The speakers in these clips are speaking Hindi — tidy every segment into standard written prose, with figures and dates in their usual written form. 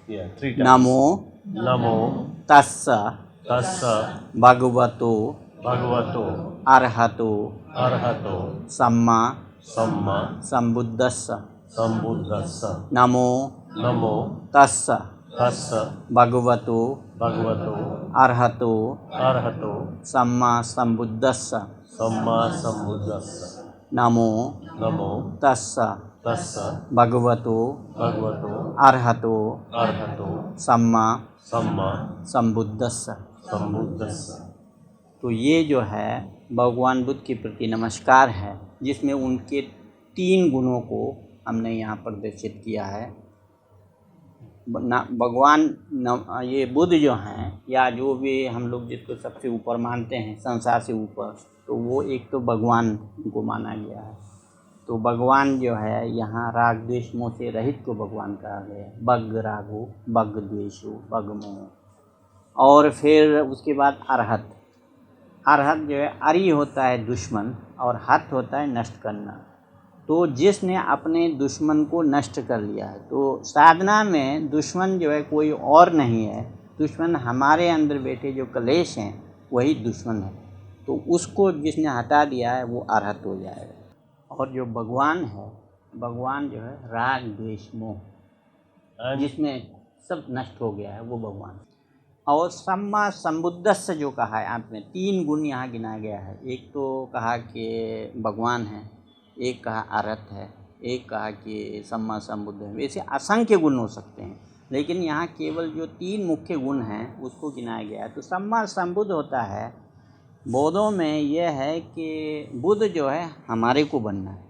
नमो नमो तस्स तस्स भगवतो भगवतो अरहतो अरहतो सम्मा सम्मा संबुद्धस्स संबुद्धस्स नमो नमो तस्स तस्स भगवतो भगवतो अरहतो अरहतो सम्मा संबुद्धस्स सम्मा संबुद्धस्स नमो नमो तस्स तस्स भगवतो भगवतो अरहतो अरहतो सम्मा सम्मा संबुद्धस्स। संबुद्धस्स। तो ये जो है भगवान बुद्ध के प्रति नमस्कार है, जिसमें उनके 3 गुणों को हमने यहाँ प्रदर्शित किया है। भगवान ये बुद्ध जो हैं, या जो भी हम लोग जिसको सबसे ऊपर मानते हैं संसार से ऊपर, तो वो एक तो भगवान को माना गया है। तो भगवान जो है यहाँ राग द्वेष मोह से रहित को भगवान कहा गया है। बग रागो बग द्वेषो बग मोह। और फिर उसके बाद अरहत। अरहत जो है, अरि होता है दुश्मन और हत होता है नष्ट करना। तो जिसने अपने दुश्मन को नष्ट कर लिया है, तो साधना में दुश्मन जो है कोई और नहीं है, दुश्मन हमारे अंदर बैठे जो कलेश हैं वही दुश्मन है। तो उसको जिसने हटा दिया है वो अरहत हो जाएगा। और जो भगवान है, भगवान जो है राग द्वेष मोह, जिसमें सब नष्ट हो गया है, वो भगवान। और सम्मा संबुद्धस्स जो कहा है आपने, 3 गुण यहाँ गिनाया गया है। एक तो कहा कि भगवान है, एक कहा अरहत है, एक कहा कि सम्मा संबुद्ध है। वैसे असंख्य गुण हो सकते हैं, लेकिन यहाँ केवल जो 3 मुख्य गुण हैं उसको गिनाया गया है। तो सम्मा संबुद्ध होता है, बौद्धों में यह है कि बुद्ध जो है हमारे को बनना है।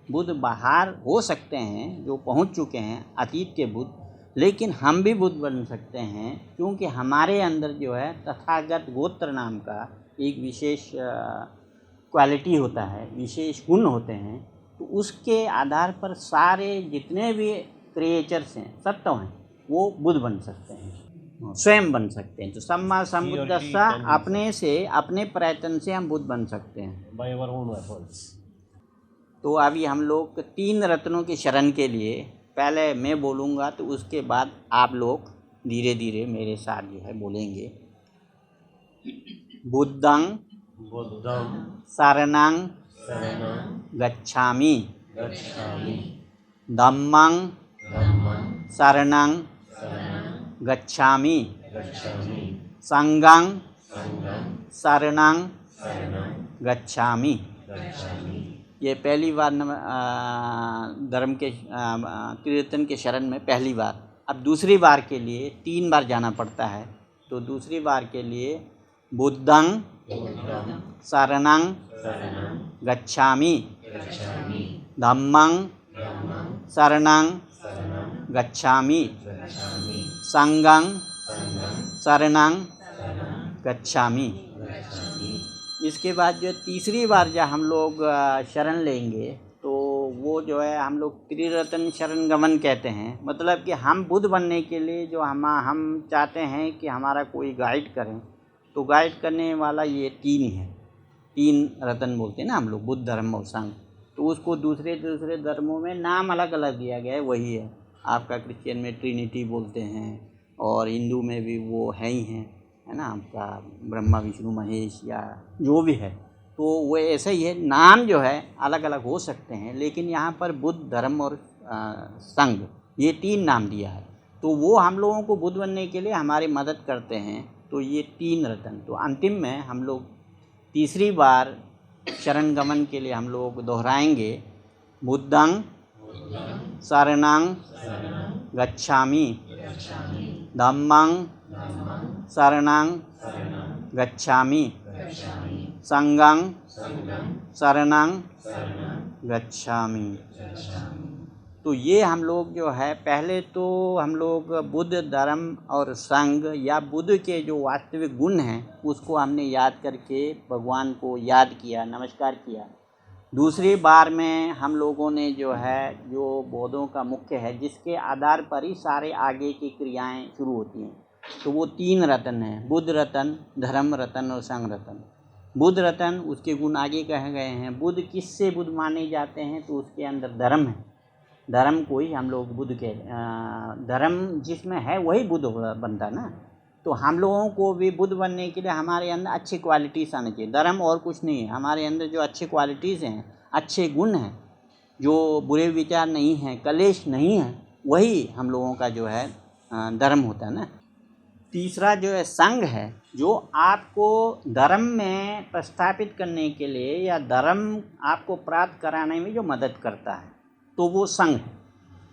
बुद्ध बाहर हो सकते हैं जो पहुंच चुके हैं अतीत के बुद्ध, लेकिन हम भी बुद्ध बन सकते हैं, क्योंकि हमारे अंदर जो है तथागत गोत्र नाम का एक विशेष क्वालिटी होता है, विशेष गुण होते हैं। तो उसके आधार पर सारे जितने भी क्रिएचर्स हैं, सत्व हैं, वो बुद्ध बन सकते हैं, स्वयं बन सकते हैं। तो सम्मा संबुद्धस्सा, अपने से, अपने प्रयत्न से हम बुद्ध बन सकते हैं। By our own efforts. तो अभी हम लोग 3 रत्नों की शरण के लिए पहले मैं बोलूँगा, तो उसके बाद आप लोग धीरे धीरे मेरे साथ जो है बोलेंगे। बुद्धं बुद्धं शरणं शरणं गच्छामि, गच्छामि, धम्मं धम्मं शरणं शरणं गच्छामि, गच्छामि, संघं संघं शरणं शरणं गच्छामि। गच्छामि। ये पहली बार धर्म के त्रिरत्न के शरण में पहली बार। अब दूसरी बार के लिए 3 बार जाना पड़ता है। तो दूसरी बार के लिए बुद्धं बुद्धं शरणं शरणं गच्छामि, गच्छामि, धम्मं धम्मं शरणं शरणं गच्छामि, गच्छामि, संघं संघं शरणं शरणं गच्छामि। गच्छामि। इसके बाद जो तीसरी बार जब हम लोग शरण लेंगे, तो वो जो है हम लोग त्रिरत्न शरण गमन कहते हैं। मतलब कि हम बुद्ध बनने के लिए जो हम चाहते हैं कि हमारा कोई गाइड करें, तो गाइड करने वाला ये 3 है। 3 रत्न बोलते हैं ना हम लोग, बुद्ध धर्म और संघ। तो उसको दूसरे दूसरे धर्मों में नाम अलग अलग दिया गया है, वही है। आपका क्रिश्चियन में ट्रिनिटी बोलते हैं, और हिंदू में भी वो है ही हैं, है ना, आपका ब्रह्मा विष्णु महेश या जो भी है। तो वो ऐसा ही है, नाम जो है अलग अलग हो सकते हैं, लेकिन यहाँ पर बुद्ध धर्म और संघ, ये 3 नाम दिया है। तो वो हम लोगों को बुद्ध बनने के लिए हमारी मदद करते हैं। तो ये 3 रत्न। तो अंतिम में हम लोग तीसरी बार शरण गमन के लिए हम लोग दोहराएंगे, बुद्धं शरणं गच्छामि, धम्मं शरणं गच्छामि, संघं शरणं गच्छामि। तो ये हम लोग जो है, पहले तो हम लोग बुद्ध धर्म और संघ या बुद्ध के जो वास्तविक गुण हैं उसको हमने याद करके भगवान को याद किया, नमस्कार किया। दूसरी बार में हम लोगों ने जो है, जो बौद्धों का मुख्य है, जिसके आधार पर ही सारे आगे की क्रियाएं शुरू होती हैं, तो वो 3 रत्न हैं, बुद्ध रत्न, धर्म रत्न और संघ रत्न। बुद्ध रत्न, उसके गुण आगे कहे गए हैं। बुद्ध किससे बुद्ध माने जाते हैं, तो उसके अंदर धर्म है, धर्म को ही हम लोग बुद्ध के धर्म जिसमें है वही बुद्ध बनता ना। तो हम लोगों को भी बुद्ध बनने के लिए हमारे अंदर अच्छी क्वालिटीज़ आनी चाहिए। धर्म और कुछ नहीं है, हमारे अंदर जो अच्छी क्वालिटीज़ हैं, अच्छे गुण हैं, जो बुरे विचार नहीं हैं, कलेश नहीं है, वही हम लोगों का जो है धर्म होता है ना। तीसरा जो है संघ है, जो आपको धर्म में प्रस्थापित करने के लिए या धर्म आपको प्राप्त कराने में जो मदद करता है, तो वो संघ है।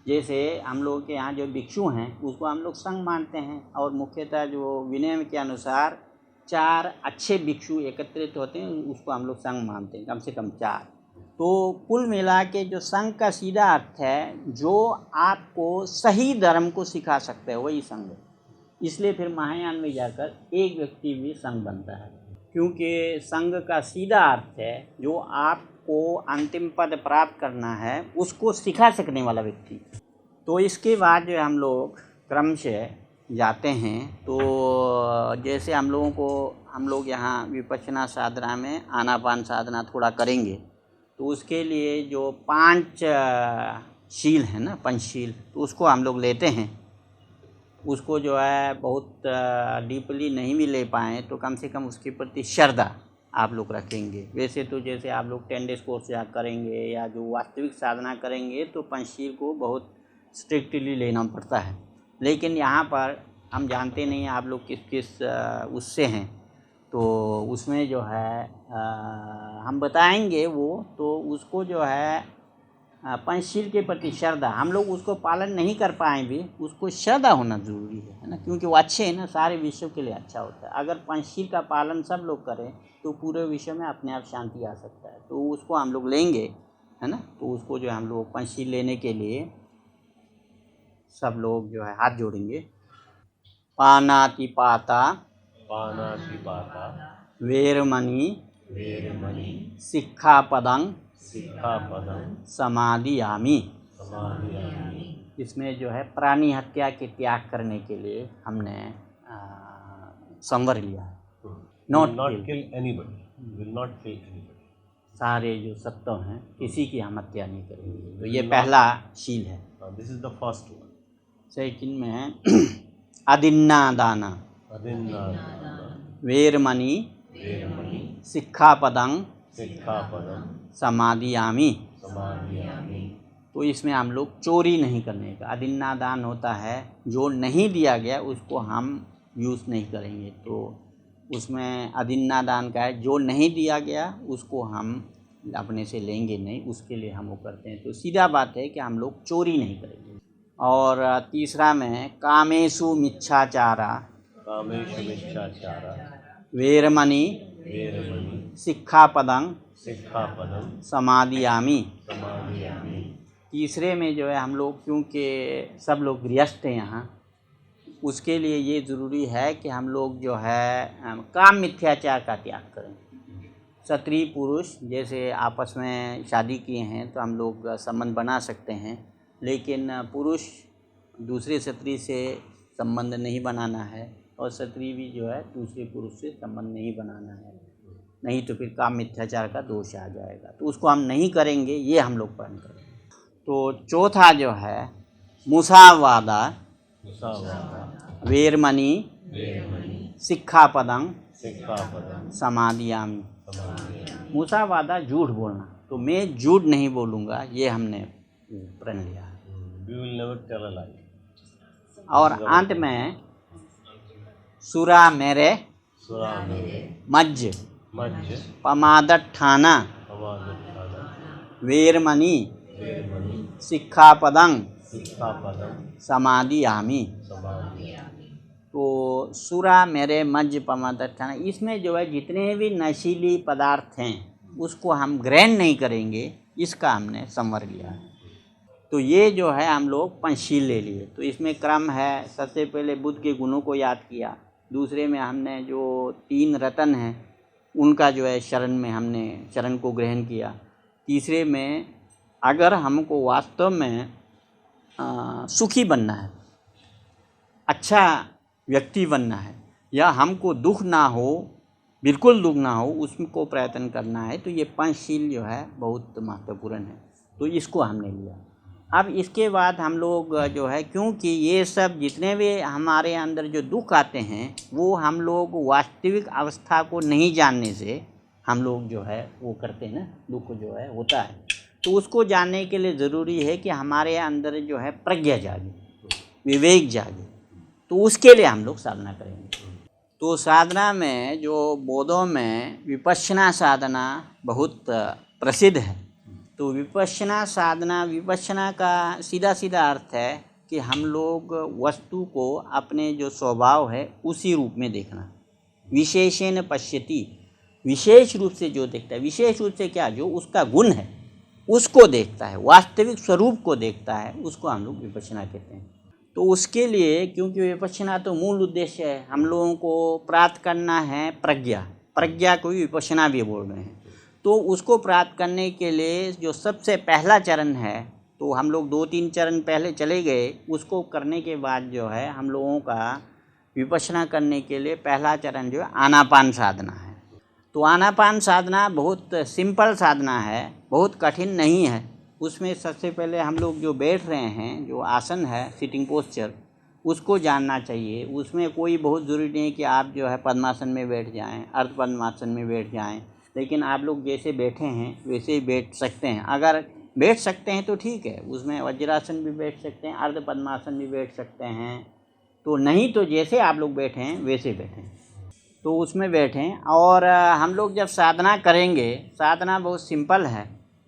जैसे हम लोग के यहाँ जो भिक्षु हैं उसको हम लोग संघ मानते हैं, और मुख्यतः जो विनय के अनुसार 4 अच्छे भिक्षु एकत्रित होते हैं, उसको हम लोग संघ मानते हैं, कम से कम 4। तो कुल मिला के जो संघ का सीधा अर्थ है, जो आपको सही धर्म को सिखा सकते हैं, वही संघ है। इसलिए फिर महायान में जाकर एक व्यक्ति भी संघ बनता है, क्योंकि संघ का सीधा अर्थ है जो आपको अंतिम पद प्राप्त करना है, उसको सिखा सकने वाला व्यक्ति। तो इसके बाद जो हम लोग क्रम से जाते हैं, तो जैसे हम लोग यहाँ विपश्यना साधना में आनापान साधना थोड़ा करेंगे, तो उसके लिए जो 5 शील है ना, पंचशील, तो उसको हम लोग लेते हैं। उसको जो है बहुत डीपली नहीं भी ले पाएँ तो कम से कम उसके प्रति श्रद्धा आप लोग रखेंगे। वैसे तो जैसे आप लोग 10 डेज़ कोर्स या करेंगे या जो वास्तविक साधना करेंगे तो पंचशील को बहुत स्ट्रिक्टली लेना पड़ता है, लेकिन यहाँ पर हम जानते नहीं आप लोग किस किस उससे हैं, तो उसमें जो है हम बताएंगे वो। तो उसको जो है पंचशील के प्रति श्रद्धा, हम लोग उसको पालन नहीं कर पाएँ भी, उसको श्रद्धा होना ज़रूरी है ना, क्योंकि वो अच्छे हैं ना, सारे विश्व के लिए अच्छा होता है। अगर पंचशील का पालन सब लोग करें तो पूरे विश्व में अपने आप शांति आ सकता है। तो उसको हम लोग लेंगे, है ना। तो उसको जो है हम लोग पंचशील लेने के लिए सब लोग जो है हाथ जोड़ेंगे। पानातिपाता वेरमणि सिक्खापदं समादियामि। इसमें जो है प्राणी हत्या के त्याग करने के लिए हमने संवर लिया है। Not kill anybody. Will not kill anybody. सारे जो सत्व हैं किसी की हम हत्या नहीं करेंगे। तो ये पहला शील है। This is the first one. Second में है अदिन्नादाना वेरमणि सिक्खापदं समादियामि। तो इसमें हम लोग चोरी नहीं करने का, अदिन्नादान होता है जो नहीं दिया गया उसको हम यूज़ नहीं करेंगे। तो उसमें अदिन्नादान का है जो नहीं दिया गया उसको हम अपने से लेंगे नहीं, उसके लिए हम वो करते हैं। तो सीधा बात है कि हम लोग चोरी नहीं करेंगे। और तीसरा में कामेषु मिच्छाचारा वेरमणि सिक्खापदं समादियामि। तीसरे में जो है हम लोग, क्योंकि सब लोग गृहस्थ हैं यहाँ, उसके लिए ये ज़रूरी है कि हम लोग जो है काम मिथ्याचार का त्याग करें। स्त्री पुरुष जैसे आपस में शादी किए हैं तो हम लोग संबंध बना सकते हैं, लेकिन पुरुष दूसरे स्त्री से संबंध नहीं बनाना है और स्त्री भी जो है दूसरे पुरुष से संबंध नहीं बनाना है, नहीं तो फिर काम मिथ्याचार का दोष आ जाएगा। तो उसको हम नहीं करेंगे, ये हम लोग पालन करेंगे। तो चौथा जो है मुसावादा वेरमणि सिक्खापदं समादियामि। मुसावादा झूठ बोलना, तो मैं झूठ नहीं बोलूँगा, ये हमने प्रण लिया है। We will never tell a lie. और अंत में सुरा मेरे मज्ज पमादठाना वेरमणि सिक्खापदं समादियामि। तो सुरा मेरे मज्ज पमादठाना, इसमें जो है जितने भी नशीली पदार्थ हैं उसको हम ग्रहण नहीं करेंगे, इसका हमने संवर लिया है। तो ये जो है हम लोग पंचशील ले लिए। तो इसमें क्रम है, सबसे पहले बुद्ध के गुणों को याद किया, दूसरे में हमने जो 3 रत्न हैं उनका जो है शरण में हमने शरण को ग्रहण किया, तीसरे में अगर हमको वास्तव में सुखी बनना है, अच्छा व्यक्ति बनना है, या हमको दुख ना हो, बिल्कुल दुख ना हो, उसको प्रयत्न करना है, तो ये पंचशील जो है बहुत महत्वपूर्ण है। तो इसको हमने लिया। अब इसके बाद हम लोग जो है, क्योंकि ये सब जितने भी हमारे अंदर जो दुख आते हैं वो हम लोग वास्तविक अवस्था को नहीं जानने से हम लोग जो है वो करते हैं ना, दुख जो है होता है। तो उसको जानने के लिए ज़रूरी है कि हमारे अंदर जो है प्रज्ञा जागे, विवेक जागे। तो उसके लिए हम लोग साधना करेंगे। तो साधना में जो बौद्धों में विपश्यना साधना बहुत प्रसिद्ध है। तो विपश्यना साधना, विपश्यना का सीधा सीधा अर्थ है कि हम लोग वस्तु को अपने जो स्वभाव है उसी रूप में देखना। विशेषेण पश्यति, विशेष रूप से जो देखता है, विशेष रूप से क्या, जो उसका गुण है उसको देखता है, वास्तविक स्वरूप को देखता है, उसको हम लोग विपश्यना कहते हैं। तो उसके लिए, क्योंकि विपश्यना तो मूल उद्देश्य है, हम लोगों को प्राप्त करना है प्रज्ञा, प्रज्ञा को ही विपश्यना भी बोल रहे हैं। तो उसको प्राप्त करने के लिए जो सबसे पहला चरण है, तो हम लोग 2-3 चरण पहले चले गए, उसको करने के बाद जो है हम लोगों का विपश्यना करने के लिए पहला चरण जो है आनापान साधना है। तो आनापान साधना बहुत सिंपल साधना है, बहुत कठिन नहीं है। उसमें सबसे पहले हम लोग जो बैठ रहे हैं, जो आसन है सिटिंग पोस्चर, उसको जानना चाहिए। उसमें कोई बहुत ज़रूरी नहीं कि आप जो है पद्मासन में बैठ जाएं, अर्ध पद्मासन में बैठ जाएं, लेकिन आप लोग जैसे बैठे हैं वैसे ही बैठ सकते हैं। अगर बैठ सकते हैं तो ठीक है, उसमें वज्रासन भी बैठ सकते हैं, अर्ध पद्मासन भी बैठ सकते हैं। तो नहीं तो जैसे आप लोग बैठे हैं वैसे बैठें, तो उसमें बैठें। और हम लोग जब साधना करेंगे, साधना बहुत सिंपल है।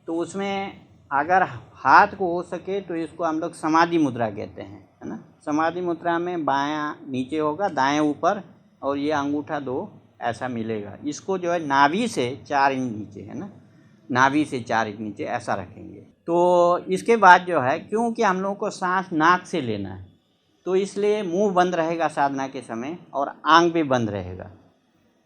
तो उसमें अगर हाथ को हो सके तो इसको हम लोग समाधि मुद्रा कहते हैं, है ना। समाधि मुद्रा में बायां नीचे होगा, दाएं ऊपर, और ये अंगूठा 2 ऐसा मिलेगा। इसको जो है नाभि से 4 इंच नीचे, है ना, नाभि से 4 इंच नीचे ऐसा रखेंगे। तो इसके बाद जो है, क्योंकि हम लोगों को सांस नाक से लेना है, तो इसलिए मुंह बंद रहेगा साधना के समय और आंख भी बंद रहेगा।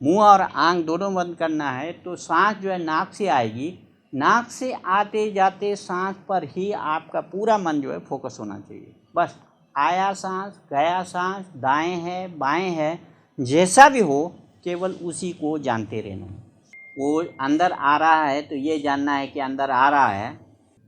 मुंह और आंख दोनों बंद करना है। तो सांस जो है नाक से आएगी, नाक से आते जाते सांस पर ही आपका पूरा मन जो है फोकस होना चाहिए। बस आया सांस, गया सांस, दाएं है बाएं है, जैसा भी हो, केवल उसी को जानते रहना है। वो अंदर आ रहा है तो ये जानना है कि अंदर आ रहा है,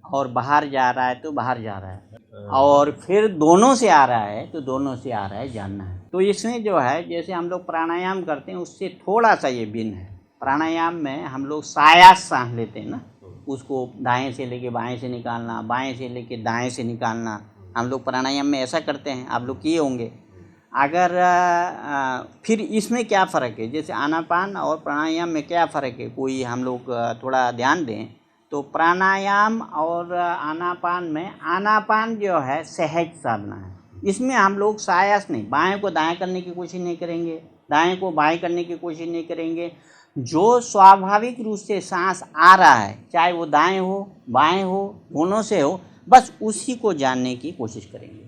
और बाहर जा रहा है तो बाहर जा रहा है, और फिर दोनों से आ रहा है तो दोनों से आ रहा है, जानना है। तो इसमें जो है, जैसे हम लोग प्राणायाम करते हैं उससे थोड़ा सा ये भिन्न है। प्राणायाम में हम लोग सायास सांस लेते हैं ना, उसको दाएं से लेके बाएं से निकालना, बाएं से लेके दाएं से निकालना, हम लोग प्राणायाम में ऐसा करते हैं, आप लोग किए होंगे। अगर फिर इसमें क्या फ़र्क है, जैसे आनापान और प्राणायाम में क्या फ़र्क है, कोई हम लोग थोड़ा ध्यान दें। तो प्राणायाम और आनापान में, आनापान जो है सहज साधना है, इसमें हम लोग सायास नहीं, बाएं को दाएं करने की कोशिश नहीं करेंगे, दाएं को बाएं करने की कोशिश नहीं करेंगे। जो स्वाभाविक रूप से सांस आ रहा है, चाहे वो दाएं हो बाएं हो, दोनों से हो, बस उसी को जानने की कोशिश करेंगे।